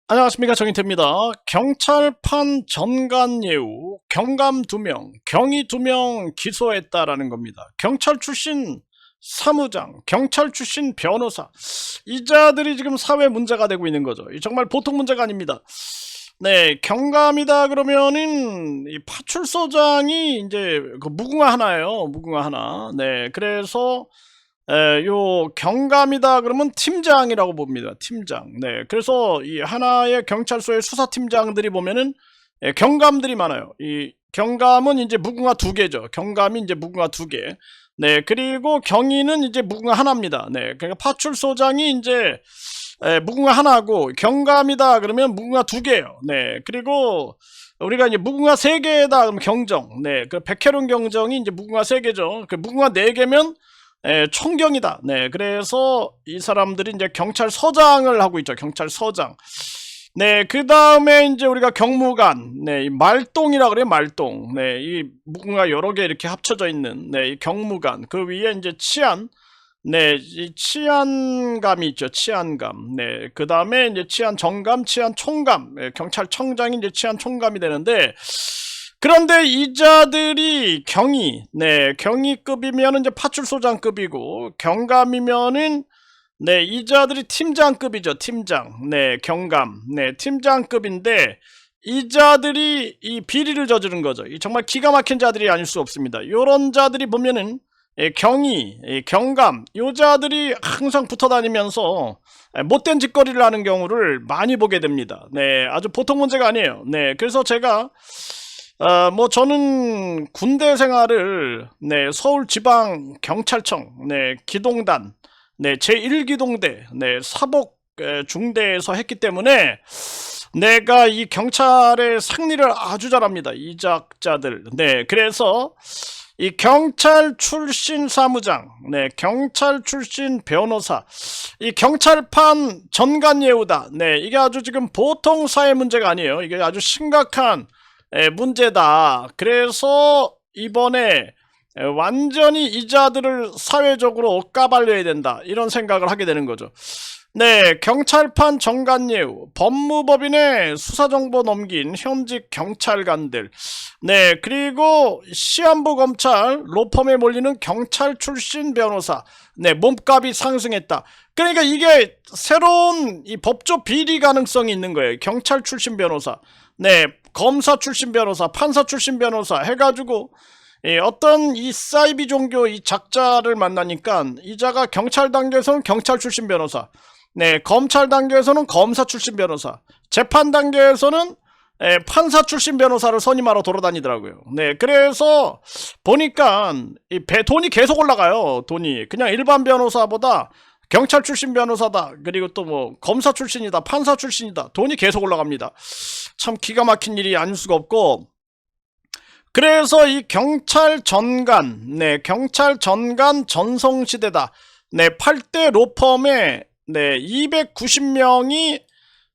안녕하십니까, 정인태입니다. 경찰판 전관예우, 경감 2명, 경위 2명 기소했다라는 겁니다. 경찰 출신 사무장, 경찰 출신 변호사, 이 자들이 지금 사회 문제가 되고 있는 거죠. 정말 보통 문제가 아닙니다. 네, 경감이다 그러면은 이 파출소장이 이제 그 무궁화 하나예요. 무궁화 하나. 네, 그래서 요 경감이다 그러면 팀장이라고 봅니다. 팀장. 네, 그래서 이 하나의 경찰서의 수사팀장들이 보면은 경감들이 많아요. 이 경감은 이제 무궁화 2개죠. 경감이 이제 무궁화 2개. 네, 그리고 경위는 이제 무궁화 하나입니다. 네, 그러니까 파출소장이 이제 무궁화 하나고, 경감이다 그러면 무궁화 2개예요. 네, 그리고 우리가 이제 무궁화 3개다 그러면 경정. 네, 그 백혜룡 경정이 이제 무궁화 3개죠. 그 무궁화 4개면 총경이다. 네, 그래서 이 사람들이 이제 경찰서장을 하고 있죠. 경찰서장. 네, 그 다음에 이제 우리가 경무관, 네, 이 말동이라 그래요. 말동. 네, 이 무궁화 여러 개 이렇게 합쳐져 있는, 네, 이 경무관. 그 위에 이제 치안, 네, 이 치안감이 있죠. 치안감. 네, 그 다음에 이제 치안정감, 치안총감. 네, 경찰청장이 이제 치안총감이 되는데, 그런데 이자들이 경위, 네, 경위급이면 이제 파출소장급이고, 경감이면은, 네, 이자들이 팀장급이죠. 팀장. 네, 경감. 네, 팀장급인데, 이자들이 이 비리를 저지른 거죠. 정말 기가 막힌 자들이 아닐 수 없습니다. 요런 자들이 보면은 경위, 경감, 요 자들이 항상 붙어 다니면서 못된 짓거리를 하는 경우를 많이 보게 됩니다. 네, 아주 보통 문제가 아니에요. 네, 그래서 제가 뭐 저는 군대 생활을, 네, 서울지방경찰청, 네, 기동단, 네, 제1기동대, 네, 사복 중대에서 했기 때문에 내가 이 경찰의 상리를 아주 잘합니다. 이작자들. 네, 그래서 이 경찰 출신 사무장, 네, 경찰 출신 변호사, 이 경찰판 전관예우다. 네, 이게 아주 지금 보통 사회 문제가 아니에요. 이게 아주 심각한 문제다. 그래서 이번에 완전히 이자들을 사회적으로 까발려야 된다, 이런 생각을 하게 되는 거죠. 네, 경찰판 정관예우, 법무법인에 수사정보 넘긴 현직 경찰관들, 네, 그리고 시한부 검찰 로펌에 몰리는 경찰 출신 변호사, 네, 몸값이 상승했다. 그러니까 이게 새로운 이 법조 비리 가능성이 있는 거예요. 경찰 출신 변호사, 네, 검사 출신 변호사, 판사 출신 변호사 해가지고 어떤 이 사이비 종교 이 작자를 만나니까 이자가 경찰 단계에서는 경찰 출신 변호사, 네, 검찰 단계에서는 검사 출신 변호사, 재판 단계에서는 판사 출신 변호사를 선임하러 돌아다니더라고요. 네, 그래서 보니까 돈이 계속 올라가요. 돈이 그냥 일반 변호사보다 경찰 출신 변호사다, 그리고 또 뭐 검사 출신이다, 판사 출신이다, 돈이 계속 올라갑니다. 참 기가 막힌 일이 아닐 수가 없고, 그래서 이 경찰 전관, 네, 경찰 전관 전성시대다. 네, 8대 로펌에, 네, 290명이,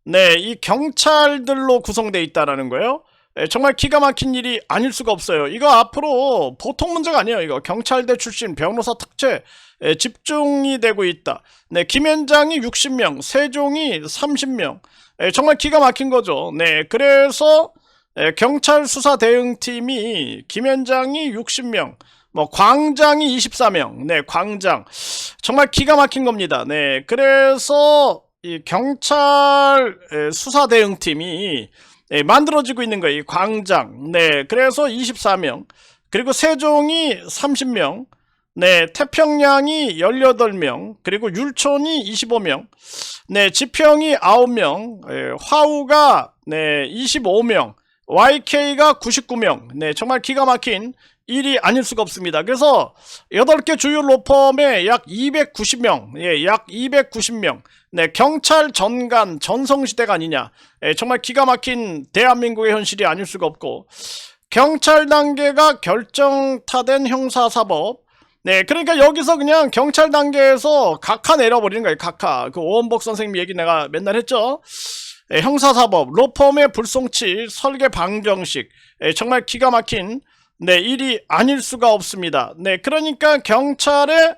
네, 이 경찰들로 구성되어 있다라는 거예요. 정말 기가 막힌 일이 아닐 수가 없어요. 이거 앞으로 보통 문제가 아니에요. 이거 경찰대 출신 변호사 특채 집중이 되고 있다. 네, 김현장이 60명, 세종이 30명. 정말 기가 막힌 거죠. 네, 그래서 경찰 수사 대응팀이 김현장이 60명, 뭐 광장이 24명. 네, 광장. 정말 기가 막힌 겁니다. 네, 그래서 이 경찰 수사 대응팀이 만들어지고 있는 거예요. 이 광장. 네, 그래서 24명. 그리고 세종이 30명. 네, 태평양이 18명. 그리고 율촌이 25명. 네, 지평이 9명. 화우가, 네, 25명. YK가 99명. 네, 정말 기가 막힌 일이 아닐 수가 없습니다. 그래서 8개 주요 로펌에 약 290명, 예, 약 290명. 네, 경찰 전관 전성시대가 아니냐. 정말 기가 막힌 대한민국의 현실이 아닐 수가 없고, 경찰 단계가 결정타된 형사사법. 네, 그러니까 여기서 그냥 경찰 단계에서 각하 내려버리는 거예요. 각하. 그 오원복 선생님 얘기 내가 맨날 했죠. 형사사법, 로펌의 불송치, 설계 방정식. 정말 기가 막힌, 네, 일이 아닐 수가 없습니다. 네, 그러니까 경찰의,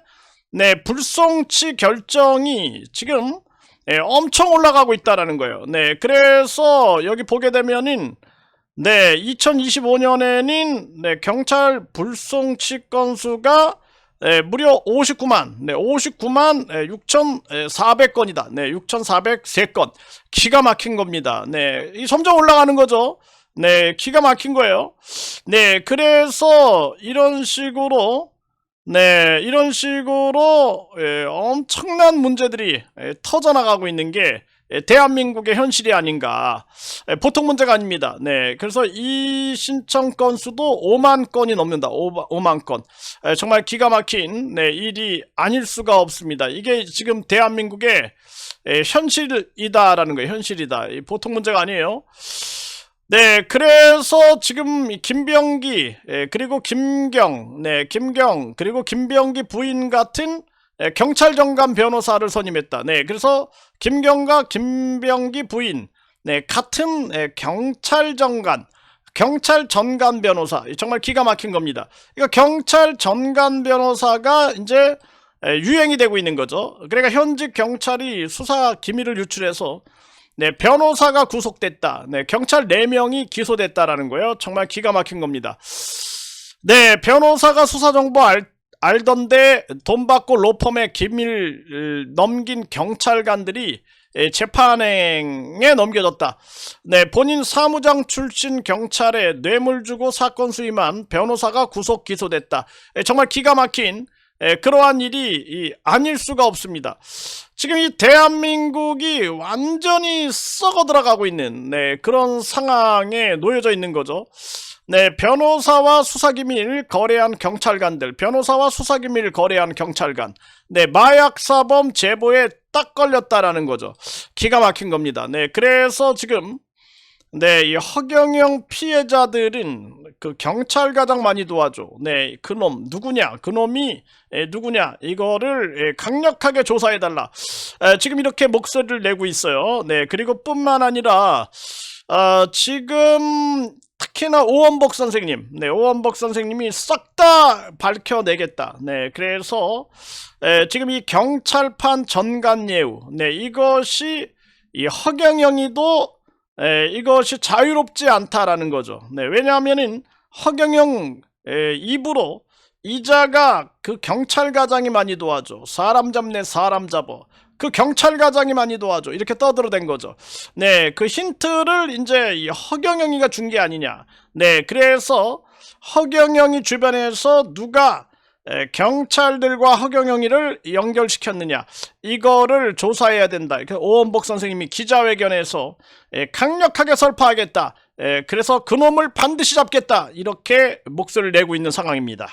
네, 불송치 결정이 지금 엄청 올라가고 있다라는 거예요. 네, 그래서 여기 보게 되면은 네, 2025년에는 네, 경찰 불송치 건수가 무려 59만, 네, 59만 6,400건이다. 네, 6,403건. 기가 막힌 겁니다. 네, 이 점점 올라가는 거죠. 네, 기가 막힌 거예요. 네, 그래서 이런 식으로 네, 이런 식으로 엄청난 문제들이 터져나가고 있는 게 대한민국의 현실이 아닌가. 보통 문제가 아닙니다. 네, 그래서 이 신청 건수도 5만 건이 넘는다. 5만 건. 정말 기가 막힌 네, 일이 아닐 수가 없습니다. 이게 지금 대한민국의 현실이다라는 거예요. 현실이다. 보통 문제가 아니에요. 네, 그래서 지금 김병기, 그리고 김경, 네, 김경, 그리고 김병기 부인 같은 경찰정관 변호사를 선임했다. 네, 그래서 김경과 김병기 부인, 네, 같은 경찰정관 변호사, 정말 기가 막힌 겁니다. 그러니까 경찰 전관 변호사가 이제 유행이 되고 있는 거죠. 그러니까 현직 경찰이 수사 기밀을 유출해서 네, 변호사가 구속됐다. 네, 경찰 4명이 기소됐다라는 거예요. 정말 기가 막힌 겁니다. 네, 변호사가 수사 정보 알던데 돈 받고 로펌에 기밀 넘긴 경찰관들이 재판행에 넘겨졌다. 네, 본인 사무장 출신 경찰에 뇌물 주고 사건 수임한 변호사가 구속 기소됐다. 정말 기가 막힌 그러한 일이 아닐 수가 없습니다. 지금 이 대한민국이 완전히 썩어 들어가고 있는 그런 상황에 놓여져 있는 거죠. 네, 변호사와 수사기밀 거래한 경찰관들, 변호사와 수사기밀 거래한 경찰관, 네, 마약사범 제보에 딱 걸렸다라는 거죠. 기가 막힌 겁니다. 네, 그래서 지금 네, 이 허경영 피해자들은 그 경찰과장 많이 도와줘. 네, 그놈 누구냐? 그놈이 누구냐? 이거를 강력하게 조사해달라. 지금 이렇게 목소리를 내고 있어요. 네, 그리고 뿐만 아니라 지금 특히나 오원복 선생님, 네, 오원복 선생님이 싹 다 밝혀내겠다. 네, 그래서 지금 이 경찰판 전관예우, 네, 이것이 이 허경영이도 이것이 자유롭지 않다라는 거죠. 네, 왜냐하면은 허경영 입으로 이자가 그 경찰과장이 많이 도와줘. 사람 잡네 사람 잡어. 그 경찰과장이 많이 도와줘. 이렇게 떠들어댄 거죠. 네, 그 힌트를 이제 이 허경영이가 준 게 아니냐. 네, 그래서 허경영이 주변에서 누가 경찰들과 허경영이를 연결시켰느냐, 이거를 조사해야 된다. 오원복 선생님이 기자회견에서 강력하게 설파하겠다. 그래서 그놈을 반드시 잡겠다. 이렇게 목소리를 내고 있는 상황입니다.